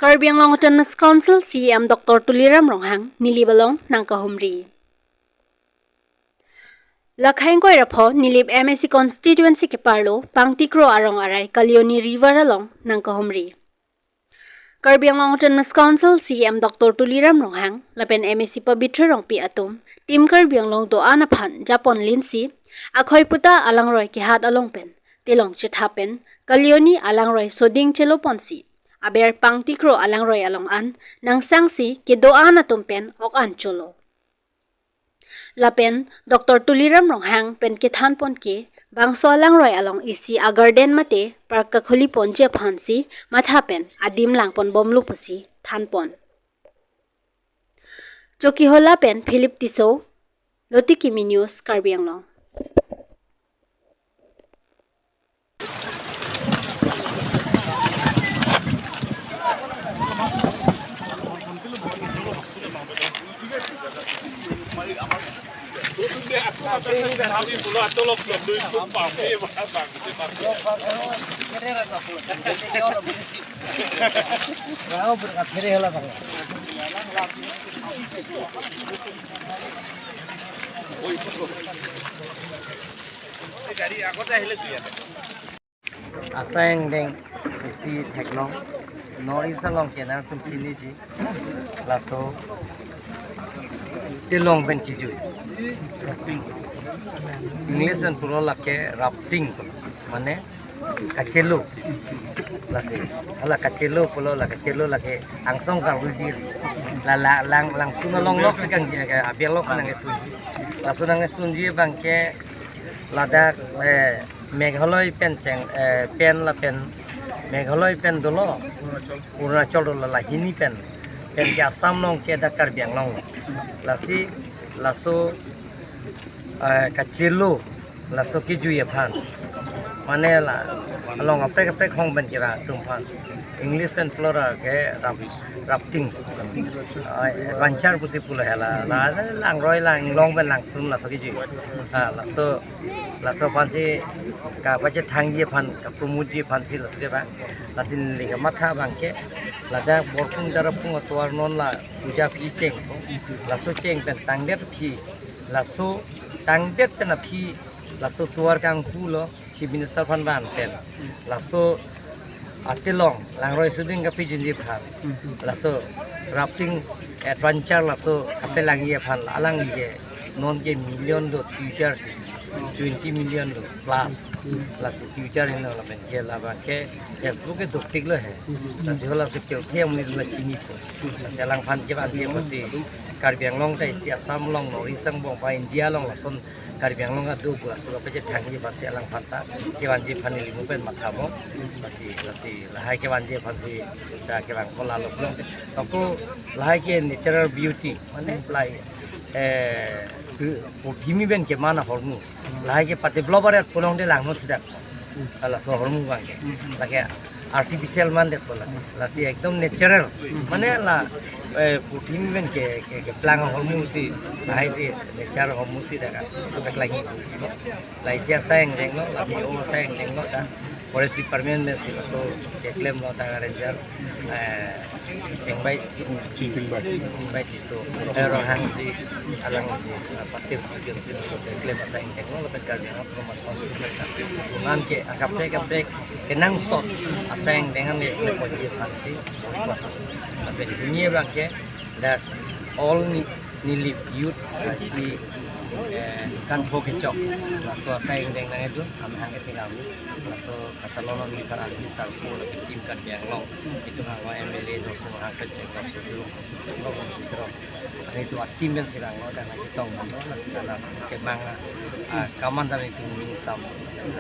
Karbiang Long Autonomous Council CM Dr. Tuliram Ronghang nilibalong ng Kahumri. Lakhain koy rapho nilib MSC constituency ke parlo pangtikro arong aray Kalioni River along ng Kahumri. Karbiang Long Autonomous Council CM Dr. Tuliram Ronghang lapen MSC pabitra rong pi atum tim Karbiang Long do anapan Japon Linsi akhoy puta alangroy ke hat along pen tilong chithapen Kalioni alangroy soding chelo ponsi. Aber pangtikro alangroy along an nang sangsi ke doa na tumpen ok an cholo. Lapen Dr. Tuliram Ronghang pen kithan pon ke bangso alangroy along isi a garden mate par kakhuli pon je phansi mathapen adim lang pon bomlu pusi than pon. Choki hola pen Philip Tiso Loti Kimi News Karbiang Long. Asang deng isi teknong no isalong kena tum chini ji laso tilong ben kiju English dan puro lake rafting mane kacelo lase ala kacelo pulo la kacelo lake angsong ka ruji la lang sunalong lok sekang abiang lok nang sunji la sunang sunji bangke ladak Meghaloi pen cheng pen la pen Meghaloi pen dolo Arunachal dolo la hini pen ke Assam long ke da Karbiang long lasi laso kacelo laso ki juye phan mane la along apek hong ben kira tumpan English pen flora ke rafting banchar pusi pula hela la lang roi lang long ben lang sum la so ki ju laso pansi ka baje thangye phan ka promuji phansi lasge ba lasin liga matha bangke lada borpung darapung atwar non la puja phi cheng laso cheng pen tangdet phi laso tangdet pen phi laso tuar kang pulo chief minister phan ban pen laso atilong langroi suding ka phi jinji phan laso rafting adventure laso apelang ye phan alang ye non ke million do Twitter 20 million do plus Twitter in la ben ke la ba ke Facebook ke doktik lo hai la se hola se ke the muni la chini ko se lang phan ke ba ke ko si Karbiang Long tai si Assam long no risang bong pa India long la son Karbiang Long adu ko so pa je thangi ba se lang phan ta ke wan ji phan li mu pen ma tha mo la si la hai ke wan ji phan si da ke bang ko la lo long ko la hai ke natural beauty mane lai Kimi ben ke mana hormu lagi pati blogger at pulong de lang mo sida ala so hormu bang lagi artificial man de pola la si ekdom natural mane la Kimi ben ke plang hormu si lai si natural hormu si da apek lagi lai sia sayang deng lo la bio sayang deng lo da forest department de si so ke claim lo ta ranger Cengbai tiso orang hang si alang si partir partir si klaim bahasa Inggris lo lebih Karbiang Long mas konstitusi dengan ke kapek kenang sot asing dengan lepas dia sanksi tapi dunia bangke that all nilip youth si kan pokecok laso asing dengan itu kami hangit tinggal laso kata lolong ni para bisa pun lebih tim Karbiang Long itu hawa MLA dosa hangit cekap sudu itu tim yang sirang lo dan kita ngomong lah sekarang kemang kaman dari itu minisam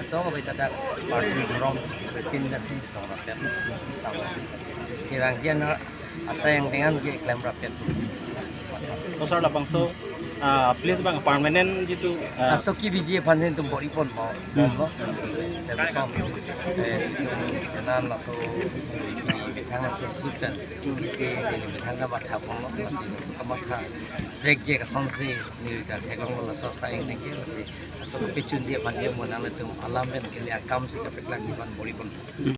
atau apa itu ada parti dorong tim dan sih kita rakyat sama kirang jenar asa yang dengan klaim rakyat Pasal lapang so please bang permanent gitu so ki biji panjang tu bori pon mau saya bersam itu kenan laso betang laso kutan isi ini betang ka matha pon laso ka matha break je ka sonsi ni ka thekong laso saing ne ke laso so pechun dia panjang mo nang tu alam ben ke akam si ka peklang di pan bori pon